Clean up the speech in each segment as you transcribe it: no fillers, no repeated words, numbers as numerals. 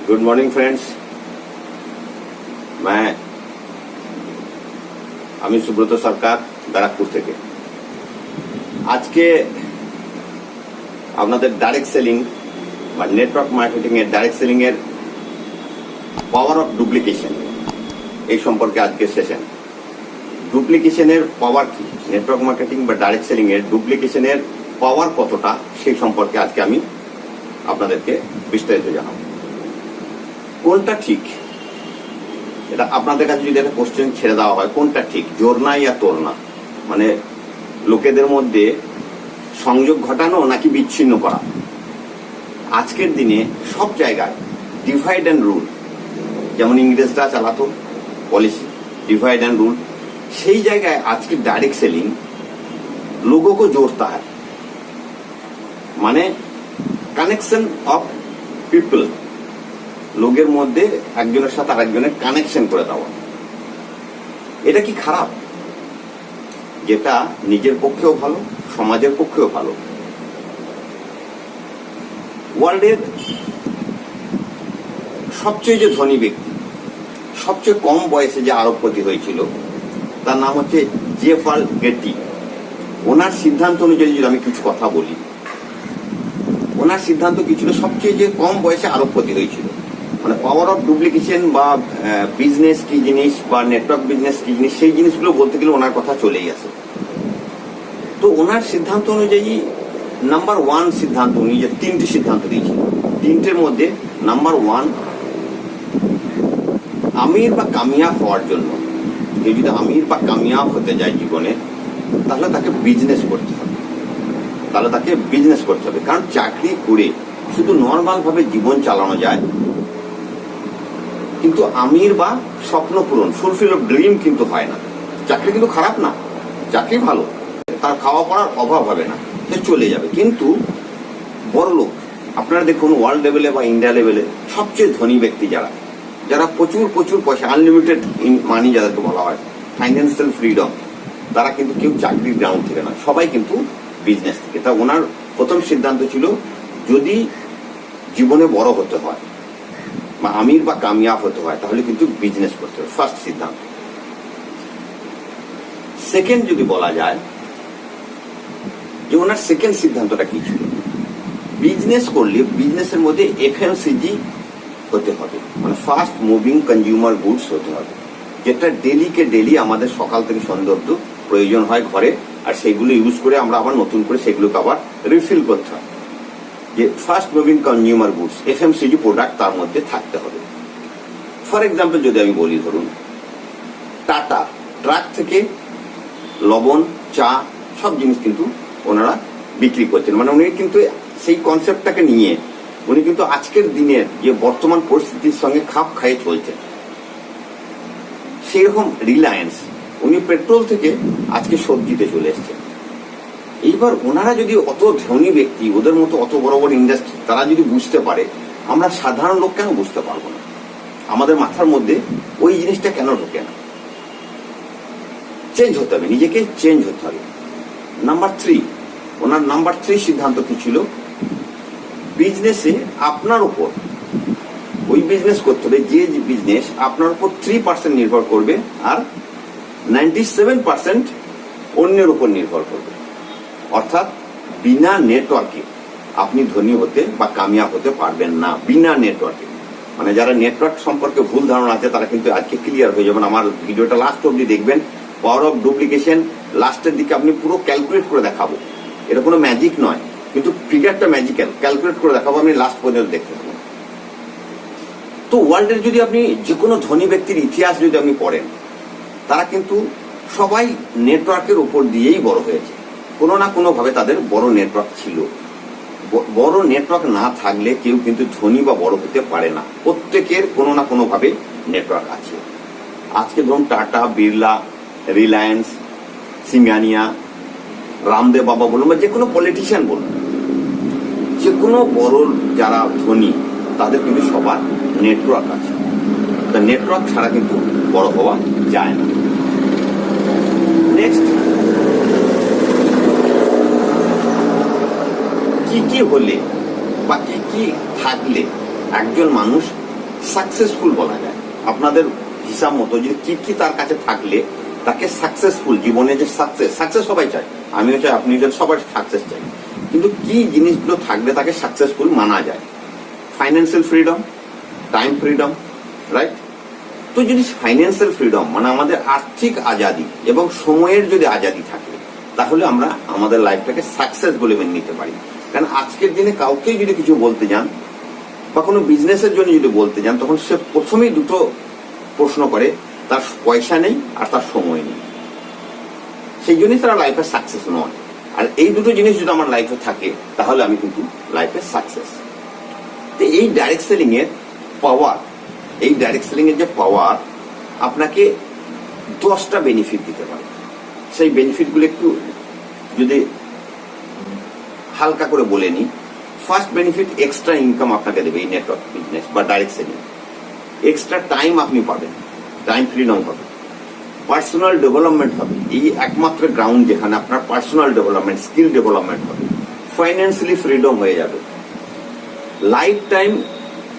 Good morning friends, मैं আমি সুব্রত সরকার ব্যারাকপুর থেকে। আজকে আপনাদের ডাইরেক্ট সেলিং বা নেটওয়ার্ক মার্কেটিং এর ডাইরেক্ট সেলিং এর পাওয়ার অফ ডুপ্লিকেশন এই সম্পর্কে আজকে সেশন। ডুপ্লিকেশনের পাওয়ার কি, নেটওয়ার্ক মার্কেটিং বা ডাইরেক্ট সেলিং এর ডুপ্লিকেশনের পাওয়ার কতটা সেই সম্পর্কে আজকে আমি আপনাদেরকে বিস্তারিত জানাবো। কোনটা ঠিক, এটা আপনাদের কাছে যদি একটা কোশ্চেন ছেড়ে দেওয়া হয়, কোনটা ঠিক, জোর না ইয়া তোর না, মানে লোকেদের মধ্যে সংযোগ ঘটানো নাকি বিচ্ছিন্ন করা। আজকের দিনে সব জায়গায় ডিভাইড অ্যান্ড রুল, যেমন ইংরেজরা চালাতো পলিসি डिवाइड एंड रूल, সেই জায়গায় আজকে ডাইরেক্ট সেলিং लोगों को जोड़ता है, মানে কানেকশন অফ পিপল, লোকের মধ্যে একজনের সাথে আরেকজনের কানেকশন করে দেওয়া। এটা কি খারাপ? যেটা নিজের পক্ষেও ভালো, সমাজের পক্ষেও ভালো। ওয়ার্ল্ডের সবচেয়ে যে ধনী ব্যক্তি, সবচেয়ে কম বয়সে যে আরবপতি হয়েছিল, তার নাম হচ্ছে জেফার গেটি। ওনার সিদ্ধান্ত অনুযায়ী যদি আমি কিছু কথা বলি, ওনার সিদ্ধান্ত কি ছিল? সবচেয়ে যে কম বয়সে আরবপতি হয়েছিল, মানে পাওয়ার অফ ডুপ্লিকেশন বা বিজনেস কি জিনিস বা নেটওয়ার্ক বিজনেস কি জিনিস, সেই জিনিসগুলো বলতে গেলে ওনার কথা চলেই আসে। তো ওনার সিদ্ধান্ত অনুযায়ী নাম্বার ওয়ান সিদ্ধান্ত, উনি যে তিনটি সিদ্ধান্ত দিয়েছিলেন, তিনটের মধ্যে নাম্বার ওয়ান, আমির বা কামিয়াব হওয়ার জন্য, কেউ যদি আমির বা কামিয়াব হতে যায় জীবনে, তাহলে তাকে বিজনেস করতে হবে, কারণ চাকরি করে শুধু নর্মাল ভাবে জীবন চালানো যায়, কিন্তু আমির বা স্বপ্ন পূরণ, ফুলফিল অফ ড্রিম কিন্তু হয় না। চাকরি কিন্তু খারাপ না, চাকরি ভালো, তার খাওয়া পড়ার অভাব হবে না, সে চলে যাবে। কিন্তু বড় লোক, আপনারা দেখুন ওয়ার্ল্ড লেভেলে বা ইন্ডিয়া লেভেলে সবচেয়ে ধনী ব্যক্তি যারা প্রচুর প্রচুর পয়সা, আনলিমিটেড মানি যাদেরকে বলা হয়, ফাইন্যান্সিয়াল ফ্রিডম, তারা কিন্তু কেউ চাকরির গ্রাউন্ড থেকে না, সবাই কিন্তু বিজনেস থেকে। তা ওনার প্রথম সিদ্ধান্ত ছিল, যদি জীবনে বড় হতে হয় বা আমির বা কামিয়াব হতে হয়, তাহলে কিন্তু বিজনেস করতে হবে, ফার্স্ট সিদ্ধান্ত। সেকেন্ড যদি বলা যায় যে ওনার সেকেন্ড সিদ্ধান্তটা কি ছিল, বিজনেস করলে বিজনেসের মধ্যে এফএমসিজি হতে হবে, মানে ফাস্ট মুভিং কনজিউমার গুডস হতে হবে, যেটা ডেলি আমাদের সকাল থেকে সন্ধ্যা অবধি প্রয়োজন হয় ঘরে, আর সেগুলো ইউজ করে আমরা আবার নতুন করে সেগুলোকে আবার রিফিল করতে হয়। যে fast moving consumer goods, FMCG product তার মধ্যে থাকতে হবে। ফর এক্সাম্পল যদি আমি বলি, ধরুন টাটা ট্রাক থেকে লবণ, চা, সব জিনিস কিন্তু ওনারা বিক্রি করছেন, মানে উনি কিন্তু সেই কনসেপ্টটাকে নিয়ে উনি কিন্তু আজকের দিনের যে বর্তমান পরিস্থিতির সঙ্গে খাপ খাইয়ে চলছেন। সেরকম রিলায়েন্স, উনি পেট্রোল থেকে আজকে সবজিতে চলে এসছেন। এইবার ওনারা যদি অত ধনী ব্যক্তি, ওদের মতো অত বড় বড় ইন্ডাস্ট্রি, তারা যদি বুঝতে পারে, আমরা সাধারণ লোক কেন বুঝতে পারবো না? আমাদের মাথার মধ্যে ওই জিনিসটা কেন ঢোকে না? চেঞ্জ হতে হবে, নিজেকে চেঞ্জ হতে হবে। নাম্বার থ্রি, ওনার নাম্বার থ্রি সিদ্ধান্ত কি ছিল? বিজনেসে আপনার উপর, ওই বিজনেস করতে হবে যে বিজনেস আপনার উপর 3% নির্ভর করবে, আর 97% অন্যের উপর নির্ভর করবে। অর্থাৎ বিনা নেটওয়ার্কে আপনি ধনী হতে বা কামিয়াব হতে পারবেন না, বিনা নেটওয়ার্কে। মানে যারা নেটওয়ার্ক সম্পর্কে ভুল ধারণা আছে, তারা কিন্তু আজকে ক্লিয়ার হয়ে যাবেন। আমার ভিডিওটা লাস্ট অবধি দেখবেন, পাওয়ার অফ ডুপ্লিকেশন লাস্টের দিকে আপনি পুরো ক্যালকুলেট করে দেখাবো। এটা কোনো ম্যাজিক নয়, কিন্তু ফিগারটা ম্যাজিক্যাল, ক্যালকুলেট করে দেখাবো, আপনি লাস্ট পর্যন্ত দেখতে পাবেন। তো ওয়ার্ল্ডের যদি আপনি যে কোনো ধনী ব্যক্তির ইতিহাস যদি আপনি পড়েন, তারা কিন্তু সবাই নেটওয়ার্কের উপর দিয়েই বড় হয়েছে, কোনো না কোনো ভাবে তাদের বড় নেটওয়ার্ক ছিল। বড় নেটওয়ার্ক না থাকলে কেউ কিন্তু ধনী বা বড় হতে পারে না, প্রত্যেকের কোনো না কোনো ভাবে নেটওয়ার্ক আছে। আজকে ধরুন টাটা, বিড়লা, রিলায়েন্স, সিঙ্গানিয়া, রামদেব বাবা বলুন বা যে কোনো পলিটিশিয়ান বলুন, যে কোনো বড় যারা ধনী, তাদের কিন্তু সবার নেটওয়ার্ক আছে। নেটওয়ার্ক ছাড়া কিন্তু বড় হওয়া যায় না। নেক্সট, কি হলে বা কি কি থাকলে একজন মানুষ সাকসেসফুল বলা যায়? আপনাদের হিসাব মতো যে কি তার কাছে থাকলে তাকে সাকসেসফুল, জীবনে যে সাকসেস সবাই চায়, আমিও চাই, আপনিও চাই, সবাই সাকসেস চাই, কিন্তু কি জিনিসগুলো থাকলে তাকে সাকসেসফুল মানা যায়? Financial freedom, time freedom, right? তো যদি ফাইন্যান্সিয়াল ফ্রিডম মানে আমাদের আর্থিক আজাদি এবং সময়ের যদি আজাদি থাকে, তাহলে আমরা আমাদের লাইফটাকে সাকসেস বলে মেনে নিতে পারি। কারণ আজকের দিনে কাউকে যদি কিছু বলতে যান বা কোনো বিজনেসের জন্য যদি বলতে যান, তখন সে প্রথমেই দুটো প্রশ্ন করে, তার পয়সা নেই আর তার সময় নেই। সেই জন্যই তারা লাইফে সাকসেস নয়। আর এই দুটো জিনিস যদি আমার লাইফে থাকে, তাহলে আমি কিন্তু লাইফে সাকসেস। তো এই ডাইরেক্ট সেলিং এর পাওয়ার, এই ডাইরেক্ট সেলিং এর যে পাওয়ার আপনাকে 10টা বেনিফিট দিতে পারে। সেই বেনিফিটগুলো একটু যদি হালকা করে বলে নিই। ফার্স্ট বেনিফিট, এক্সট্রা ইনকাম আপনাকে দেবে এই নেটওয়ার্ক বিজনেস বা ডাইরেক্ট সেলিং। এক্সট্রা টাইম আপনি পাবেন, টাইম ফ্রিডম হবে, পার্সোনাল ডেভেলপমেন্ট হবে। এই একমাত্র গ্রাউন্ড যেখানে আপনার পার্সোনাল ডেভেলপমেন্ট, স্কিল ডেভেলপমেন্ট হবে। ফাইন্যান্সিয়ালি ফ্রিডম হয়ে যাবে। লাইফ টাইম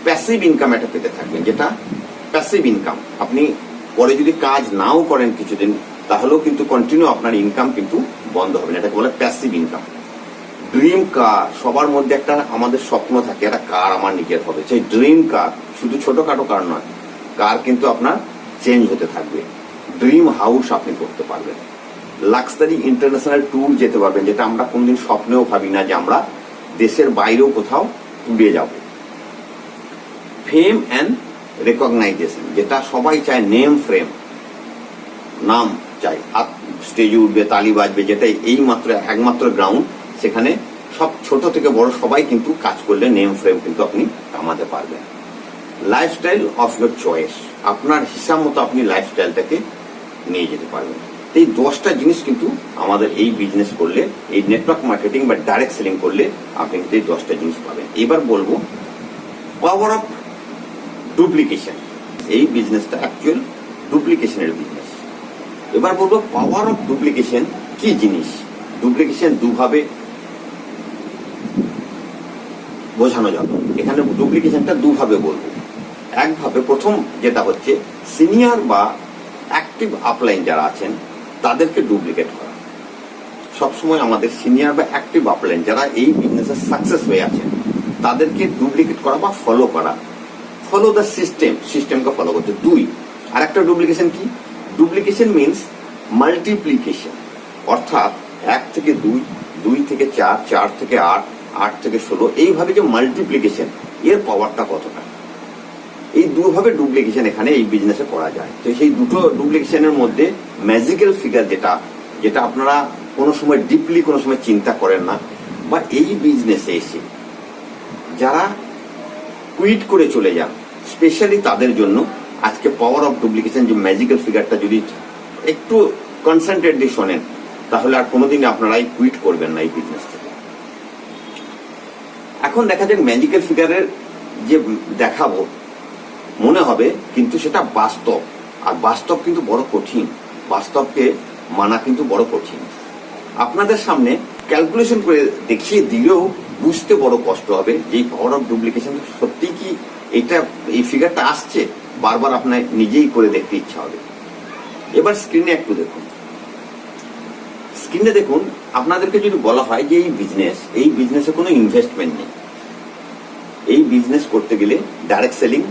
প্যাসিভ ইনকাম একটা পেতে থাকবেন, যেটা প্যাসিভ ইনকাম। আপনি পরে যদি কাজ নাও করেন কিছুদিন, তাহলেও কিন্তু কন্টিনিউ আপনার ইনকাম কিন্তু বন্ধ হবে না, এটাকে বলে প্যাসিভ ইনকাম। ড্রিম কার, সবার মধ্যে একটা আমাদের স্বপ্ন থাকে একটা কার আমার নিজের হবে। সেই ড্রিম কার শুধু ছোটখাটো কার নয়, কার কিন্তু আপনার চেঞ্জ হতে থাকবে। ড্রিম হাউস আপনি করতে পারবেন। লাক্সারি ইন্টারন্যাশনাল ট্যুর যেতে পারবেন, যেটা আমরা কোনদিন স্বপ্নেও ভাবি না যে আমরা দেশের বাইরেও কোথাও ট্যুরে যাব। ফেম অ্যান্ড রেকগনাইজেশন, যেটা সবাই চায়, নেম ফ্রেম, নাম চাই, হাত স্টেজে উঠবে, তালি বাজবে, যেটা এই মাত্র একমাত্র গ্রাউন্ড, সেখানে সব ছোট থেকে বড় সবাই কিন্তু কাজ করলে নেম ফ্রেম কিন্তু আপনি কামাতে পারবেন। লাইফস্টাইল অফ ইয়োর চয়েস, আপনার হিসাব মতো আপনি লাইফস্টাইলটাকে নিয়ে যেতে পারবেন। এই 10টা জিনিস কিন্তু আমাদের এই বিজনেস করলে, এই নেটওয়ার্ক মার্কেটিং বা ডাইরেক্ট সেলিং করলে আপনি কিন্তু এই 10টা জিনিস পাবেন। এবার বলবো পাওয়ার অফ ডুপ্লিকেশন। এই বিজনেসটা অ্যাকচুয়াল ডুপ্লিকেশনের বিজনেস। এবার বলবো পাওয়ার অফ ডুপ্লিকেশন কি জিনিস। ডুপ্লিকেশন দুভাবে বোঝানো যাবে। এখানে ডুপ্লিকেশনটা দুভাবে বলবো। একভাবে, প্রথম যেটা হচ্ছে সিনিয়র বা অ্যাক্টিভ আপলাইন যারা আছেন তাদেরকে ডুপ্লিকেট করা। সবসময় আমাদের সিনিয়র বা অ্যাক্টিভ আপলাইন যারা এই বিজনেসে সাকসেস হয়ে আছেন তাদেরকে ডুপ্লিকেট করা বা ফলো করা। ফলো দ্য সিস্টেম, সিস্টেমকে ফলো করতে। 2, আর একটা ডুপ্লিকেশন কি? ডুপ্লিকেশন মিনস মাল্টিপ্লিকেশন, অর্থাৎ 1 থেকে 2, 2 থেকে 4, 4 থেকে 8, 8 থেকে 16, এইভাবে যে মাল্টিপ্লিকেশন, এর পাওয়ারটা কতটা। এই দুভাবে ডুপ্লিকেশন এখানে এই বিজনেসে করা যায়। তো সেই দুটো ডুপ্লিকেশনের মধ্যে ম্যাজিক্যাল ফিগার, যেটা আপনারা কোনো সময় ডিপলি কোনো সময় চিন্তা করেন না, বা এই বিজনেসে এসে যারা কুইট করে চলে যান, স্পেশালি তাদের জন্য আজকে পাওয়ার অফ ডুপ্লিকেশন যে ম্যাজিক্যাল ফিগারটা যদি একটু কনসেন্ট্রেটলি শোনেন, তাহলে আর কোনোদিন আপনারা কুইট করবেন না এই বিজনেস থেকে। এখন দেখা যাক ম্যাজিক্যাল ফিগারের যে দেখাবো মনে হবে, কিন্তু সেটা বাস্তব, আর বাস্তব কিন্তু বড় কঠিন। বাস্তবকে মানা কিন্তু বড় কঠিন। আপনাদের সামনে ক্যালকুলেশন করে দেখিয়ে দিলেও বুঝতে বড় কষ্ট হবে যে এই পাওয়ার অফ ডুপ্লিকেশন সত্যি কি এটা, এই ফিগারটা আসছে, বারবার আপনার নিজেই করে দেখতে ইচ্ছা হবে। এবার স্ক্রিনে একটু দেখুন। স্ক্রিনে দেখুন, আপনাদেরকে যদি বলা হয় যে এই বিজনেসে কোনো ইনভেস্টমেন্ট নেই, এই বিজনেস করতে গেলে ডাইরেক্ট সেলিং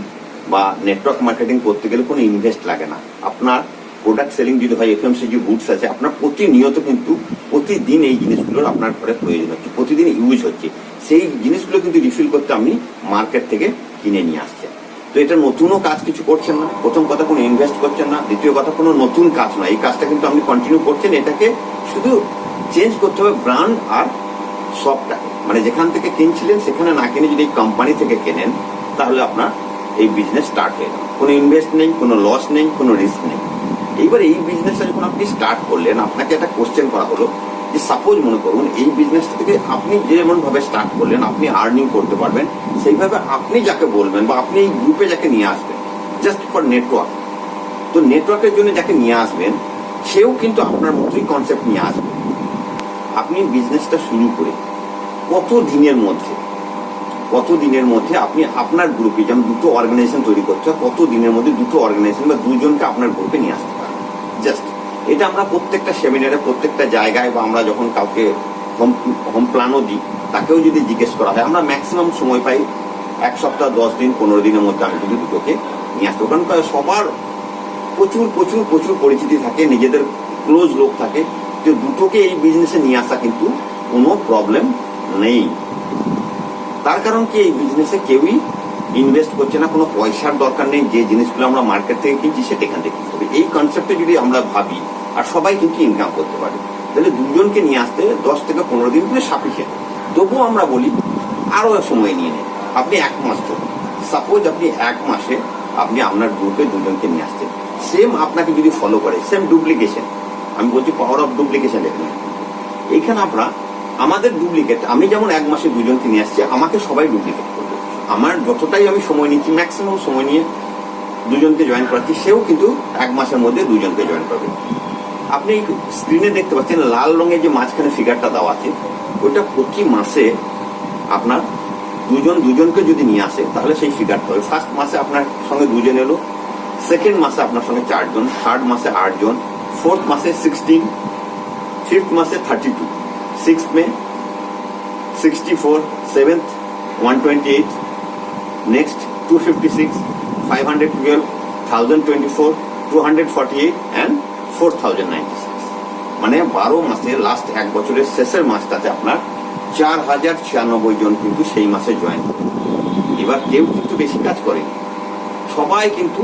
বা নেটওয়ার্ক মার্কেটিং করতে গেলে কোনো ইনভেস্ট লাগে না। আপনার প্রোডাক্ট সেলিং যদি হয়, এফএমসিজি গুডস আছে, আপনার প্রতিনিয়ত কিন্তু প্রতিদিন এই জিনিসগুলোর আপনার ঘরে প্রয়োজন হচ্ছে, প্রতিদিন ইউজ হচ্ছে। সেই জিনিসগুলো কিন্তু রিফিল করতে আপনি মার্কেট থেকে কিনে নিয়ে আসছেন। তো এটা নতুনও কাজ কিছু করছেন না। প্রথম কথা, কোনো ইনভেস্ট করছেন না। দ্বিতীয় কথা, কোনো নতুন কাজ না, এই কাজটা কিন্তু আপনি কন্টিনিউ করছেন। এটাকে শুধু চেঞ্জ করতে হবে ব্র্যান্ড আর শপটাকে, মানে যেখান থেকে কিনছিলেন সেখানে না কিনে যদি কোম্পানি থেকে কেনেন, তাহলে আপনার এই বিজনেস স্টার্ট হয়ে গেল। কোনো ইনভেস্ট নেই, কোনো লস নেই, কোনো রিস্ক নেই। এইবার এই বিজনেসটা যখন আপনি স্টার্ট করলেন, আপনাকে একটা কোশ্চেন করা হলো যে সাপোজ মনে করুন এই বিজনেসটা থেকে আপনি যেমন ভাবে স্টার্ট করলেন আপনি আর্নিং করতে পারবেন, সেইভাবে আপনি যাকে বলবেন বা আপনি এই গ্রুপে যাকে নিয়ে আসবেন জাস্ট ফর নেটওয়ার্ক, তো নেটওয়ার্কের জন্য যাকে নিয়ে আসবেন সেও কিন্তু আপনার মতোই কনসেপ্ট নিয়ে আসবে। আপনি বিজনেসটা শুরু করে কত দিনের মধ্যে কত দিনের মধ্যে আপনি আপনার গ্রুপে, যেমন দুটো অর্গানাইজেশন তৈরি করতে হয়, কত দিনের মধ্যে দুটো অর্গানাইজেশন বা দুজনকে আপনার গ্রুপে নিয়ে আসতে পারেন। জাস্ট এটা আমরা প্রত্যেকটা সেমিনারে, প্রত্যেকটা জায়গায়, বা আমরা যখন কাউকে হোম প্ল্যানও দিই, তাকেও যদি জিজ্ঞেস করা হয়, আমরা ম্যাক্সিমাম সময় পাই 1 সপ্তাহ, 10 দিন, 15 দিনের মধ্যে আমি যদি দুটোকে নিয়ে আসতে। কারণ সবার প্রচুর প্রচুর প্রচুর পরিচিতি থাকে, নিজেদের ক্লোজ লোক থাকে, যে দুটোকে এই বিজনেসে নিয়ে আসা কিন্তু কোনো প্রবলেম নেই। তার কারণ কি, এই বিজনেসে কেউই ইনভেস্ট করছে না, কোনো পয়সার দরকার নেই। যে জিনিসগুলো আমরা মার্কেট থেকে কিনছি সেটা এখান থেকে কিনতে হবে, এই কনসেপ্টে যদি আমরা ভাবি, আর সবাই কিন্তু ইনকাম করতে পারে, তাহলে দুজনকে নিয়ে আসতে 10 থেকে 15 দিন করে সাফিসিয়েন্ট। তবুও আমরা বলি আরো সময় নিয়ে নেন। আপনি 1 মাস ধরুন, সাপোজ আপনি 1 মাসে আপনি আপনার গ্রুপে দুজনকে নিয়ে আসছেন, সেম আপনাকে যদি ফলো করে, সেম ডুপ্লিকেশন, আমি বলছি পাওয়ার অফ ডুপ্লিকেশন। এখানে আমরা আমাদের ডুপ্লিকেট, আমি যেমন 1 মাসে দুজনকে নিয়ে আসছি, আমাকে সবাই ডুপ্লিকেট করবে। আমার যতটাই আমি সময় নিচ্ছি, ম্যাক্সিমাম সময় নিয়ে দুজনকে জয়েন করাচ্ছি, সেও কিন্তু 1 মাসের মধ্যে দুজনকে জয়েন করবে। আপনি স্ক্রিনে দেখতে পাচ্ছেন লাল রঙের যে মাঝখানে ফিগারটা দেওয়া আছে, ওইটা প্রতি মাসে আপনার দুজনকে যদি নিয়ে আসে, তাহলে সেই ফিগারটা হবে। ফার্স্ট মাসে আপনার সঙ্গে 2 জন এলো, সেকেন্ড মাসে আপনার সঙ্গে 4 জন, থার্ড মাসে 8 জন, ফোর্থ মাসে 16, ফিফথ মাসে 32, 6th May 64, 7th 128, next 256, 512, 1024, 248 and 4096। মানে 12 মাসে, লাস্ট 1 বছরের শেষের মাসটাতে আপনার 4096 জন কিন্তু সেই মাসে জয়েন করে। এবার কেউ কিন্তু বেশি কাজ করে, সবাই কিন্তু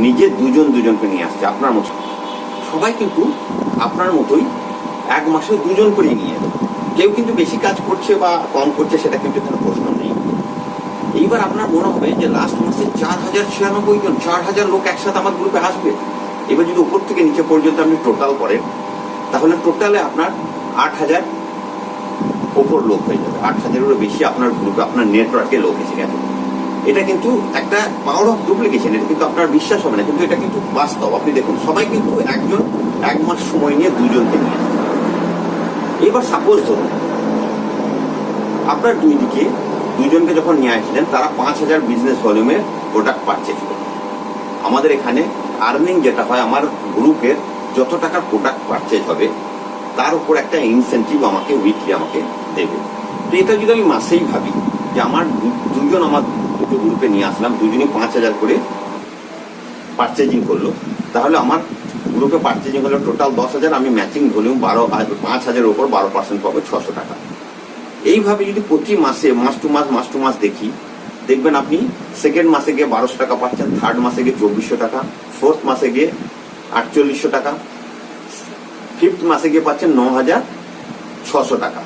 নিজে দুজনকে নিয়ে আসছে। আপনার মতো সবাই কিন্তু আপনার মতোই 1 মাসে 2 জন করে নিয়ে এলো। কেউ কিন্তু বেশি কাজ করছে বা কম করছে, সেটা কিন্তু কোনো প্রশ্ন নেই। এইবার আপনার মনে হবে যে লাস্ট মাসে 4096 জন, 4000 লোক একসাথে আমার গ্রুপে আসবে। এবার যদি উপর থেকে নিচে পর্যন্ত আপনি টোটাল করেন, তাহলে টোটালে আপনার 8000 ওপর লোক হয়ে যাবে। 8000-এরও বেশি আপনার গ্রুপে, আপনার নেটওয়ার্কে লোক এসে গেছে। এটা কিন্তু একটা পাওয়ার অফ ডুপ্লিকেশন। এটা কিন্তু আপনার বিশ্বাস হবে না, কিন্তু এটা কিন্তু বাস্তব। আপনি দেখুন, সবাই কিন্তু 1 মাস সময় নিয়ে দুজনকে নিয়ে আসছে। এবার সাপোজ ধরুন আপনার দুই দিকে দুজনকে যখন নিয়ে আসলেন, তারা 5000 বিজনেস ভলিউমের প্রোডাক্ট পারচেজ করবে। আমাদের এখানে আর্নিং যেটা হয়, আমার গ্রুপের যত টাকার প্রোডাক্ট পারচেজ হবে, তার উপর একটা ইনসেন্টিভ আমাকে উইকলি আমাকে দেবে। তো এটা যদি আমি মাসেই ভাবি যে আমার দুজন, আমার দুটো গ্রুপে নিয়ে আসলাম, দুজনে 5000 করে পারচেজিং করলো, তাহলে আমার গ্রুপে পারচেজিং হলো টোটাল 10,000, আমি ম্যাচিং ভলিউম 5000-এর উপর 12% পাবো, 600 টাকা। এইভাবে যদি প্রতি মাসে, মাস টু মাস দেখি, দেখবেন আপনি সেকেন্ড মাসে গিয়ে 1200 টাকা পাচ্ছেন, থার্ড মাসে গিয়ে 2400 টাকা, ফোর্থ মাসে গিয়ে 4800 টাকা, ফিফথ মাসে গিয়ে পাচ্ছেন 9600 টাকা।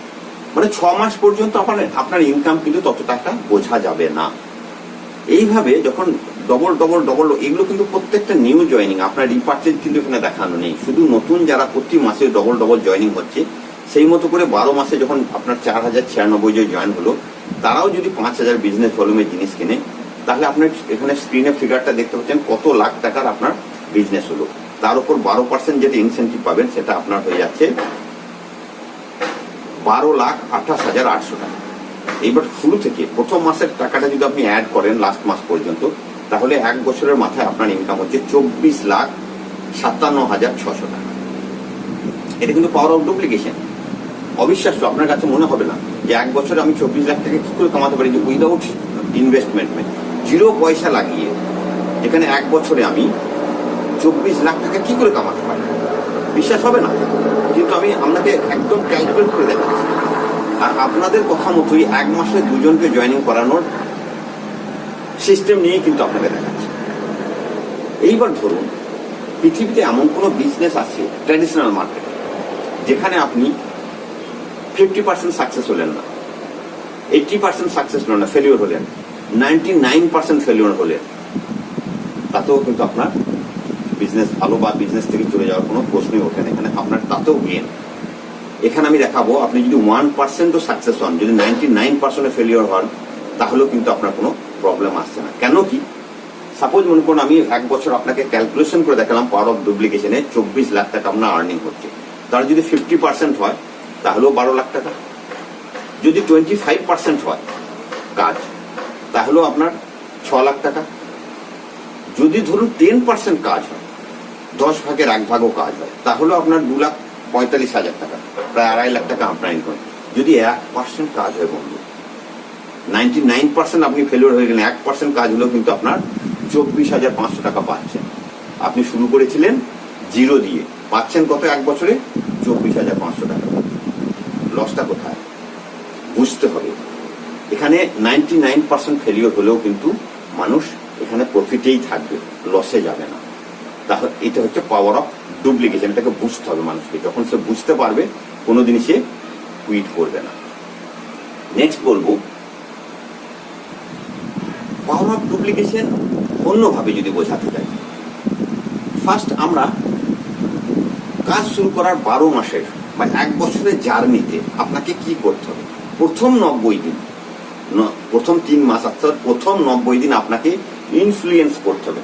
মানে 6 মাস পর্যন্ত আপনার ইনকাম কিন্তু তত টাকা বোঝা যাবে না। এইভাবে যখন ডবল, এগুলো কিন্তু প্রত্যেকটা নিউ জয়নিং, আপনার রিপার্চেজ কিন্তু এখানে দেখানো নেই। শুধু নতুন যারা প্রতি মাসে ডবল জয়নিং হচ্ছে, সেই মতো করে 12 মাসে যখন আপনার 4096 যে জয়েন হলো, তারাও যদি 5000 বিজনেস ভলিউমের জিনিস কিনে, তাহলে আপনার এখানে স্ক্রিনে ফিগারটা দেখতে পাচ্ছেন কত লাখ টাকার আপনার বিজনেস হলো। তার উপর 12% যেটা ইনসেন্টিভ পাবেন, সেটা আপনার হয়ে যাচ্ছে 12,28,800 টাকা। এইবার শুরু থেকে প্রথম মাসের টাকাটা যদি আপনি অ্যাড করেন লাস্ট মাস পর্যন্ত, তাহলে 1 বছরের মাথায় আপনার ইনকাম হচ্ছে 24,57,600 টাকা। এটা কিন্তু পাওয়ার অফ ডুপ্লিকেশন। অবিশ্বাস্য, আপনার কাছে মনে হবে না যে 1 বছরে আমি 24 লাখ টাকা কি করে কামাতে পারি, যে উইদাউট ইনভেস্টমেন্ট, 0 পয়সা লাগিয়ে, যেখানে 1 বছরে আমি 24 লাখ টাকা কি করে কামাতে পারি? বিশ্বাস হবে না, কিন্তু আমি আপনাকে একদম ক্যালকুলেট করে দেখাচ্ছি। আর আপনাদের কথা মতোই 1 মাসে দুজনকে জয়েনিং করানোর সিস্টেম নিয়ে কিন্তু আপনাকে দেখাচ্ছি। এইবার ধরুন, পৃথিবীতে এমন কোনো বিজনেস আছে ট্র্যাডিশনাল মার্কেটে, যেখানে আপনি 50% সাকসেস হলেন না, 80% সাকসেস হলেন না, ফেলিওর হলেন, 99% ফেলিওর হলেন, তাতেও কিন্তু আপনার বিজনেস ভালো, বা বিজনেস থেকে চলে যাওয়ার কোনো প্রশ্নই ওঠে না। এখানে আপনার তাতেও গেন। এখানে আমি দেখাবো, আপনি যদি 1%ও সাকসেস হন, যদি 99% ফেলিওর হন, তাহলেও কিন্তু আপনার কোনো প্রবলেম আসছে না। কেন কি, সাপোজ মনে করুন আমি 1 বছর আপনাকে ক্যালকুলেশন করে দেখালাম, পাওয়ার অফ ডুপ্লিকেশনে 24 লাখ টাকা আপনার আর্নিং হচ্ছে। তার যদি 50% হয়, তাহলেও 12 লাখ টাকা। যদি 25% হয় কাজ, তাহলেও আপনার 6 লাখ টাকা। যদি ধরুন 10% কাজ হয়, 10 ভাগের 1 ভাগও কাজ হয়, তাহলেও আপনার 2,45,000 টাকা, প্রায় 2.5 লাখ টাকা আপনার ইনকাম। যদি 1% কাজ হয় বন্ধু, 99% আপনি ফেলিওর হয়ে গেলেন, 1% কাজ হলেও কিন্তু আপনার 24,500 টাকা পাচ্ছেন। আপনি শুরু করেছিলেন 0 দিয়ে, পাচ্ছেন কত এক বছরে? 24,500 টাকা। লসটা কোথায় বুঝতে হবে। এখানে 99% ফেলিওর হলেও কিন্তু মানুষ এখানে প্রফিটেই থাকবে, লসে যাবে না। তাহলে এটা হচ্ছে পাওয়ার অফ ডুপ্লিকেশন। এটাকে বুঝতে হবে মানুষকে। যখন সে বুঝতে পারবে, কোনোদিন সে কুইট করবে না। নেক্সট বলবো পাওয়ার অফ ডুপ্লিকেশন অন্যভাবে যদি বোঝাতে চাই। ফার্স্ট, আমরা কাজ শুরু করার 12 মাসের বা 1 বছরের জার্নিতে আপনাকে কি করতে হবে? প্রথম 90 দিন, প্রথম 3 মাস, অর্থাৎ প্রথম 90 দিন আপনাকে ইনফ্লুয়েন্স করতে হবে।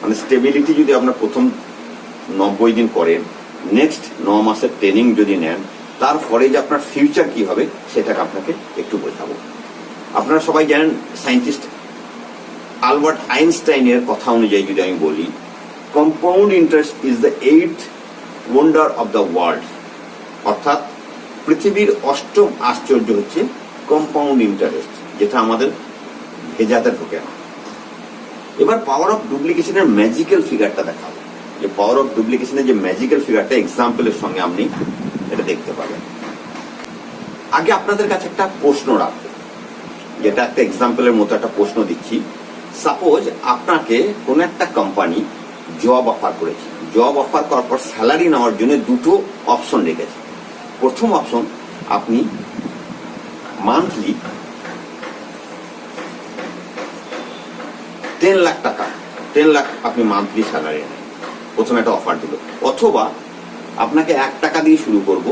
মানে স্টেবিলিটি যদি আপনার প্রথম 90 দিন করেন, নেক্সট 9 মাসের ট্রেনিং যদি নেন, তারপরে যে আপনার ফিউচার কি হবে সেটাকে আপনাকে একটু বোঝাবো। আপনারা সবাই জানেন, সায়েন্টিস্ট আলবার্ট আইনস্টাইনের কথা অনুযায়ী যদি আমি বলি, compound interest is the 8th wonder of the world. অর্থাৎ পৃথিবীর 8ম আশ্চর্য হচ্ছে কম্পাউন্ড ইন্টারেস্ট, যেটা আমাদের ভেজাতে ঢোকে না। এবার পাওয়ার অফ ডুপ্লিকেশনের ম্যাজিক্যাল ফিগারটা দেখাবো। যে পাওয়ার অফ ডুপ্লিকেশনের যে ম্যাজিক্যাল ফিগারটা এক্সাম্পলের সঙ্গে আপনি এটা দেখতে পাবেন। আগে আপনাদের কাছে একটা প্রশ্ন রাখবো, যেটা একটা এক্সাম্পলের মতো একটা প্রশ্ন দিচ্ছি। সাপোজ আপনাকে কোন একটা কোম্পানি জব অফার করেছে। জব অফার করার পর স্যালারি নেওয়ার জন্য 2টো অপশন রেখেছে। প্রথম অপশন, আপনি মান্থলি 10 লাখ টাকা, 10 লাখ আপনি মান্থলি স্যালারি নেন, প্রথম একটা অফার দিল। অথবা আপনাকে 1 টাকা দিয়ে শুরু করব,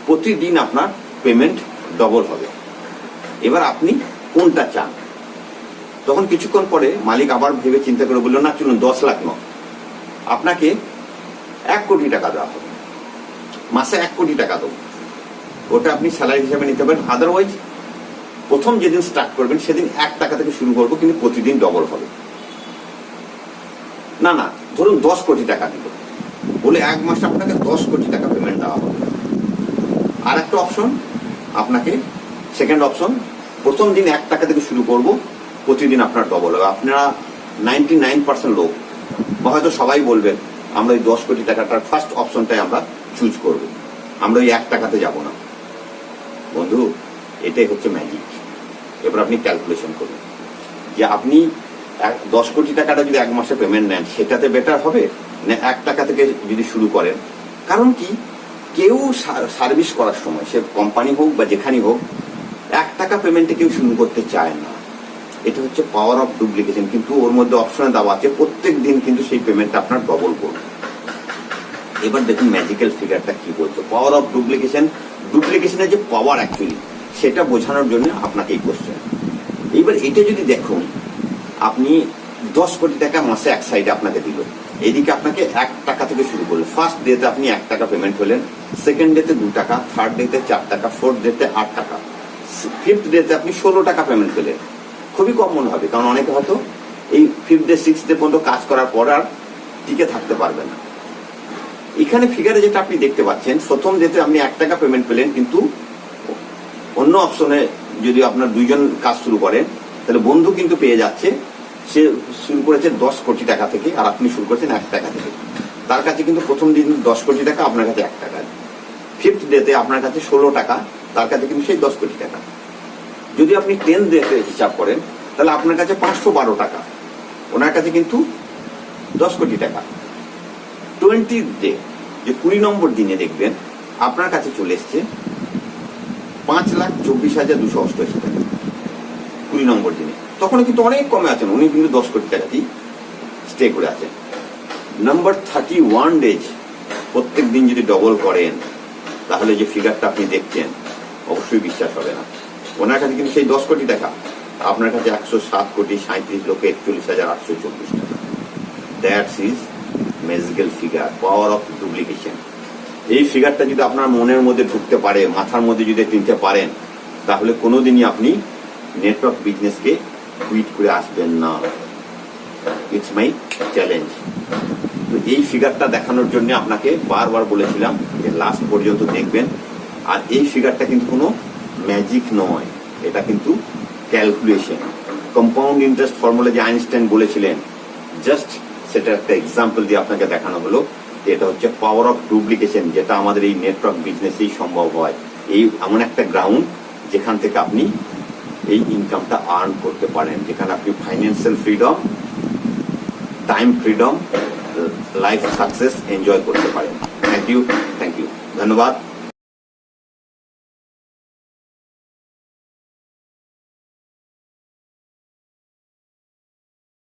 প্রতিদিন আপনার পেমেন্ট ডবল হবে। এবার আপনি কোনটা চান? তখন কিছুক্ষণ পরে মালিক আবার ভেবে চিন্তা করে বলল, না চলুন 10 লাখ নয়, আপনাকে 1 কোটি টাকা দেওয়া হবে, মাসে 1 কোটি টাকা দেবো। ওটা আপনি স্যালারি হিসাবে নিতে পারেন। আদারওয়াইজ প্রথম যেদিন স্টার্ট করবেন সেদিন 1 টাকা থেকে শুরু করবো, কিন্তু প্রতিদিন ডবল হবে। না না, ধরুন 10 কোটি টাকা দিল, বলে 1 মাসে আপনাকে 10 কোটি টাকা পেমেন্ট দেওয়া হবে। আর একটা অপশন, আপনাকে সেকেন্ড অপশন, প্রথম দিন 1 টাকা থেকে শুরু করব, প্রতিদিন আপনার ডবল হবে। আপনারা 99% লোক বা হয়তো সবাই বলবেন, আমরা এই 10 কোটি টাকাটার ফার্স্ট অপশনটাই আমরা চুজ করব, আমরা ওই 1 টাকাতে যাব না। বন্ধু, এটাই হচ্ছে ম্যাজিক। এবার আপনি ক্যালকুলেশন করুন যে আপনি 10 কোটি টাকাটা যদি 1 মাসে পেমেন্ট নেন, সেটাতে বেটার হবে না 1 টাকা থেকে যদি শুরু করেন? কারণ কি, কেউ সার্ভিস করার সময়, সে কোম্পানি হোক বা যেখানেই হোক, 1 টাকা পেমেন্টে কেউ শুরু করতে চায় না। এটা হচ্ছে পাওয়ার অফ ডুপ্লিকেশন। কিন্তু ওর মধ্যে অপশনে দেওয়া আছে প্রত্যেক দিন কিন্তু সেই পেমেন্টটা আপনার ডবল করবে। এবার দেখুন ম্যাজিক্যাল ফিগারটা কি বলছে। পাওয়ার অফ ডুপ্লিকেশন, ডুপ্লিকেশনের যে পাওয়ার অ্যাকচুয়ালি, সেটা বোঝানোর জন্য আপনাকে এই কোশ্চেন। এইবার এটা যদি দেখুন, আপনি 10 কোটি টাকা মাসে এক সাইডে আপনাকে দিল, এদিকে আপনাকে 1 টাকা থেকে শুরু করলেন। ফার্স্ট ডেতে আপনি 1 টাকা পেমেন্ট হলেন, সেকেন্ড ডেতে 2 টাকা, থার্ড ডেতে 4 টাকা, ফোর্থ ডেতে 8 টাকা, ফিফথ ডেতে আপনি 16 টাকা পেমেন্ট পেলেন। খুবই কম মনে হবে, কারণ অনেকে হয়তো এই 5th ডে 6th ডে পর্যন্ত কাজ করার পর আর টিকে থাকতে পারবে না। এখানে ফিগারে যেটা আপনি দেখতে পাচ্ছেন, প্রথম ডেতে আপনি 1 টাকা পেমেন্ট পেলেন, কিন্তু অন্য অপশনে যদি আপনার 2 জন কাজ শুরু করেন, তাহলে বন্ধু কিন্তু পেয়ে যাচ্ছে, সে শুরু করেছে 10 কোটি টাকা থেকে, আর আপনি শুরু করেছেন 1 টাকা থেকে। তার কাছে কিন্তু প্রথম দিন 10 কোটি টাকা, আপনার কাছে 1 টাকা। ফিফথ ডেতে আপনার কাছে 16 টাকা, তার কাছে কিন্তু সেই 10 কোটি টাকা। যদি আপনি 10 ডেতে হিসাব করেন, তাহলে আপনার কাছে 512 টাকা, ওনার কাছে কিন্তু 10 কোটি টাকা। 20th ডে, যে 20 নম্বর দিনে দেখবেন আপনার কাছে চলে এসছে 5,24,288 টাকা 20 নম্বর দিনে। তখন কিন্তু অনেক কমে আছেন, উনি কিন্তু 10 কোটি টাকাতেই স্টে করে আছেন। নাম্বার 31 ডেজ, প্রত্যেক দিন যদি ডবল করেন, তাহলে যে ফিগারটা আপনি দেখছেন অবশ্যই বিশ্বাস হবে না। ওনার কাছে কিন্তু সেই 10 কোটি টাকা, আপনার কাছে 107,37,41,824 টাকা। That's is magical figure, power of duplication. এই ফিগারটা যদি আপনার মনের মধ্যে ঢুকতে পারে, মাথার মধ্যে যদি কিনতে পারেন, তাহলে কোনোদিনই আপনি নেটওয়ার্ক বিজনেসকে কুইট করে আসবেন না। It's my challenge. তো এই ফিগারটা দেখানোর জন্য আপনাকে বারবার বলেছিলাম যে লাস্ট পর্যন্ত দেখবেন। আর এই ফিগারটা কিন্তু কোনো ম্যাজিক নয়, এটা কিন্তু ক্যালকুলেশন। কম্পাউন্ড ইন্টারেস্ট ফর্মুলা যে আইনস্টাইন বলেছিলেন, জাস্ট সেটা একটা এক্সাম্পল দিয়ে আপনাকে দেখানো হলো। এটা হচ্ছে পাওয়ার অফ ডুপ্লিকেশন, যেটা আমাদের এই নেটওয়ার্ক বিজনেসেই সম্ভব হয়। এই এমন একটা গ্রাউন্ড যেখান থেকে আপনি এই ইনকামটা আর্ন করতে পারেন, যেখানে আপনি financial freedom, time freedom, life success enjoy করতে পারেন। থ্যাংক ইউ, ধন্যবাদ।